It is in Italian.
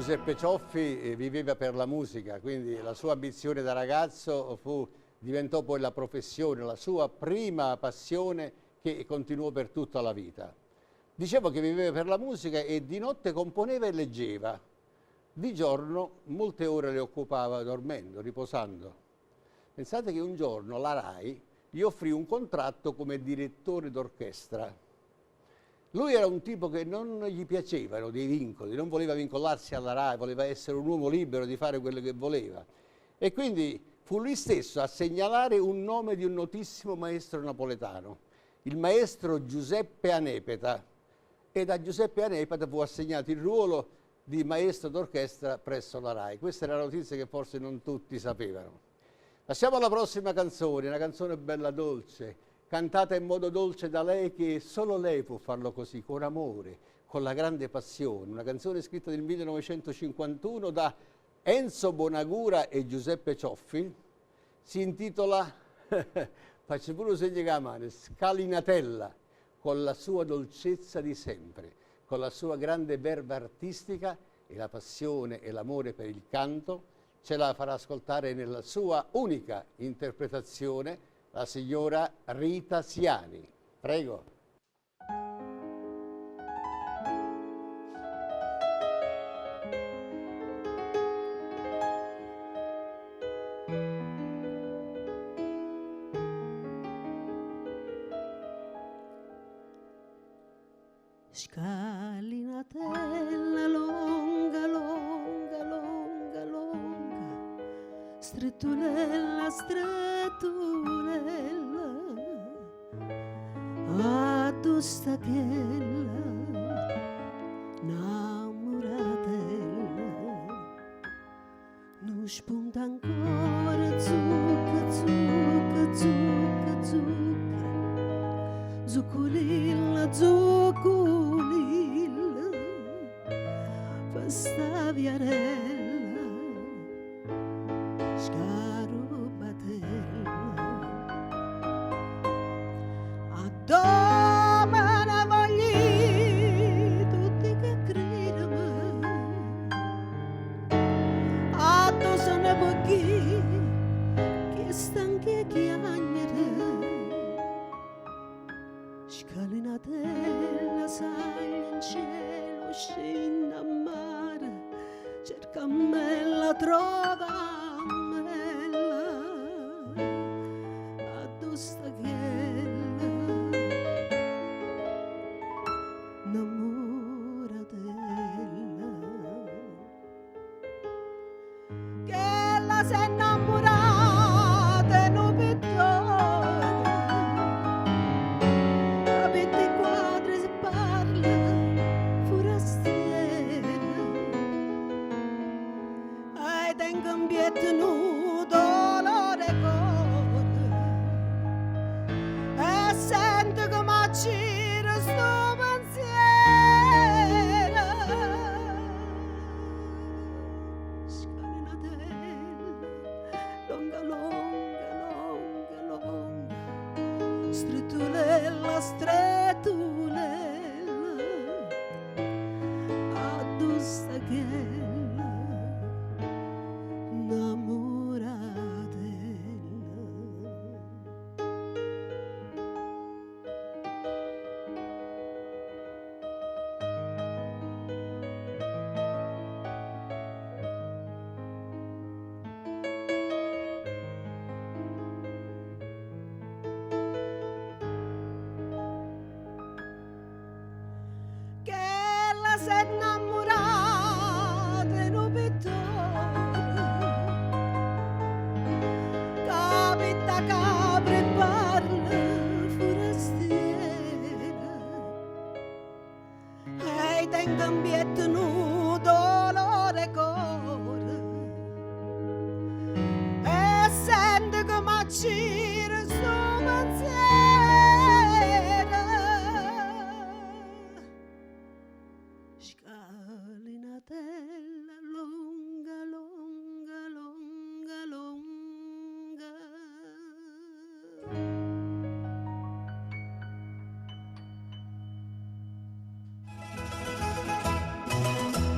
Giuseppe Cioffi viveva per la musica, quindi la sua ambizione da ragazzo diventò poi la professione, la sua prima passione che continuò per tutta la vita. Dicevo che viveva per la musica e di notte componeva e leggeva. Di giorno molte ore le occupava dormendo, riposando. Pensate che un giorno la RAI gli offrì un contratto come direttore d'orchestra. Lui era un tipo che non gli piacevano dei vincoli, non voleva vincolarsi alla RAI, voleva essere un uomo libero di fare quello che voleva. E quindi fu lui stesso a segnalare un nome di un notissimo maestro napoletano, il maestro Giuseppe Anepeta. E da Giuseppe Anepeta fu assegnato il ruolo di maestro d'orchestra presso la RAI. Questa è la notizia che forse non tutti sapevano. Passiamo alla prossima canzone, una canzone bella dolce, cantata in modo dolce da lei, che solo lei può farlo così, con amore, con la grande passione. Una canzone scritta nel 1951 da Enzo Bonagura e Giuseppe Cioffi, si intitola, faccio pure un segno con la mano, Scalinatella, con la sua dolcezza di sempre, con la sua grande verve artistica e la passione e l'amore per il canto. Ce la farà ascoltare nella sua unica interpretazione la signora Rita Siani. Prego. Scalinatella longa, longa, longa, longa, strettulella, strettulella, addostachella, namoratella, non spunta ancora, zucca, zucca, zucca, zucca, zucculilla, zucculilla, fasta viarella, scarubatella, addomana vogli tutti che gridano, addo sono pochi che stanchi chiagnere. Scalinatella sale in cielo, scende a mare, cerca mella, trova mella, addostachella, namoratella, che la si è innamorata in un pittore. Tengo un bietto nudo, dolore corre, e sento come accira sto pensiero. Scalinatella, longa, longa, longa, longa, strettulella, strettulella, addosta che